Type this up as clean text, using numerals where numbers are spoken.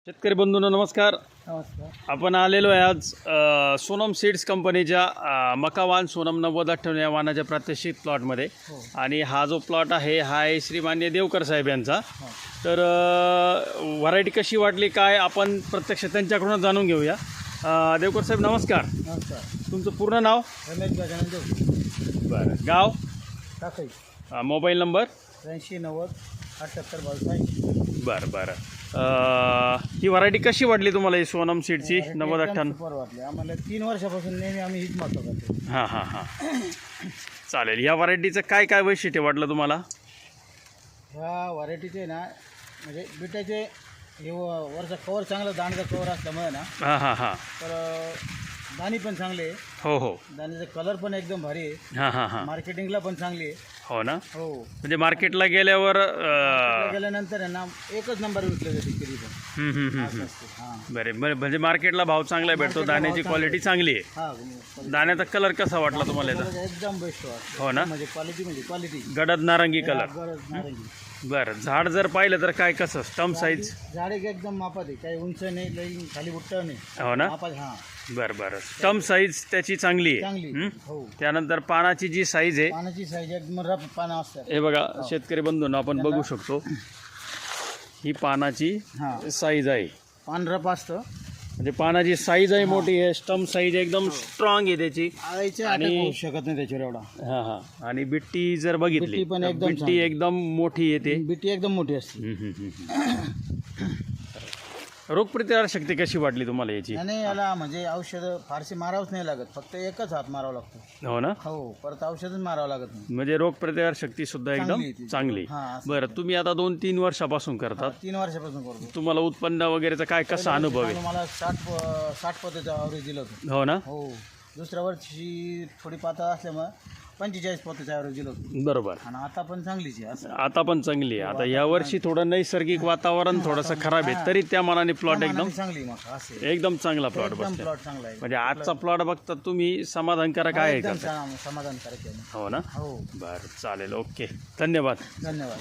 शेतकरी बंधूंनो नमस्कार. नमस्कार. आपण आलेलो आहे आज सोनम सीड्स कंपनीच्या मका वाण सोनम 90-98 या वाणाच्या प्रात्यक्षिक प्लॉटमध्ये. आणि हा जो प्लॉट आहे हा आहे श्रीमान्य देवकर साहेब यांचा. तर व्हरायटी कशी वाटली काय आपण प्रत्यक्ष त्यांच्याकडून जाणून घेऊया. देवकर साहेब नमस्कार. नमस्कार. तुमचं पूर्ण नाव? रमेश गजानन देव. बरं. गाव? टाकळी. Mobile number? 8090 78 82. बरं बरं. ही व्हरायटी कशी वाटली तुम्हाला ही सोनम सीडची 90-98? सुपर वाटले आम्हाला. 3 वर्षापासून नेहमी आम्ही हीच मागतो करतो. हां हां हां चालेल. या व्हरायटीचं काय काय वैशिष्ट्य वाटलं तुम्हाला? ह्या व्हरायटीचे ना म्हणजे बिटाचे हे वरचा कवर चांगला दाण्याचा कवर असल्यामुळे ना हां हां हां तर दाणी पण चांगले आहे. हो हो. दाण्याचा कलर पण एकदम भारी आहे. हां हां हां मार्केटिंगला पण चांगली आहे. हो ना. हो. म्हणजे मार्केटला गेल्यावर गेल्यानंतर आहे ना एकच नंबर विकले जाते कधी पण. हां. बरे बरे. म्हणजे मार्केटला भाव चांगला भेटतो, दाण्याची क्वालिटी चांगली आहे. हां. दाण्याचा कलर कसा वाटला तुम्हाला याचा? एकदम बेस्ट वाटतं. हो ना. म्हणजे क्वालिटी गडद नारंगी कलर. गरज नारंगी. बरं. झाड जर पाहिलं तर काय कसं स्टम्प साईज? झाड एकदम मापात आहे. काही उंच नाही लई खाली बुट्ट नाही. हो ना. मापात. हां. बरं बरं. स्टम्प साईज त्याची चांगली आहे. चांगली. हो. त्यानंतर पानाची जी साईज आहे पानाची साईज एकदम रफ पानं असतात. हे बघा शेतकरी बंधूंनो आपण बघू शकतो ही पानाची हां. साईज आहे. पान रफ असतं. म्हणजे पानाची साईज आहे मोठी आहे. स्टम्प साईज एकदम स्ट्रॉंग आहे त्याची. आळीचे आणि- अटॅक होऊ शकत नाही त्याच्यावर एवढा. हां हां. आणि बिट्टी जर बघितली बिट्टी पण तर एकदम बिट्टी चांगली. एकदम मोठी येते. बिटी एकदम मोठी असते. रोगप्रतिकार शक्ती कशी वाटली तुम्हाला याची? आणि याला म्हणजे औषधं फारशी मारावंच नाही लागत. फक्त एकच हात मारावा लागतो. हो ना. हो. परत औषधच मारावं लागत नाही. म्हणजे रोगप्रतिकार शक्ती सुद्धा एकदम चांगली आहे ती. चांगली. हां, असं. बरं. तुम्ही आता 2-3 वर्षापासून करतात. 3 वर्षापासून करतो. तुम्हाला उत्पन्न वगैरेचा काय कसा अनुभव आहे? मला 60 पद्धतीचं ॲव्हरेज दिलं होतं. हो ना. हो. दुसऱ्या वर्षी थोडी पातळ असल्यामुळे 45 पद्धतीचं ॲव्हरेज दिलं होतं. बरोबर. आणि आता पण चांगलीच आहे असं. आता पण चांगली आहे. आता यावर्षी थोडं नैसर्गिक वातावरण थोडंसं खराब आहे तरी त्या मानाने प्लॉट एकदम चांगली मग असं एकदम चांगला प्लॉट एकदम बसला. प्लॉट चांगला आहे. म्हणजे आजचा प्लॉट बघता तुम्ही समाधानकारक आहे का? एकदम समाधानकारक आहे. हो ना. हो. बरं चालेल. ओके. धन्यवाद. धन्यवाद.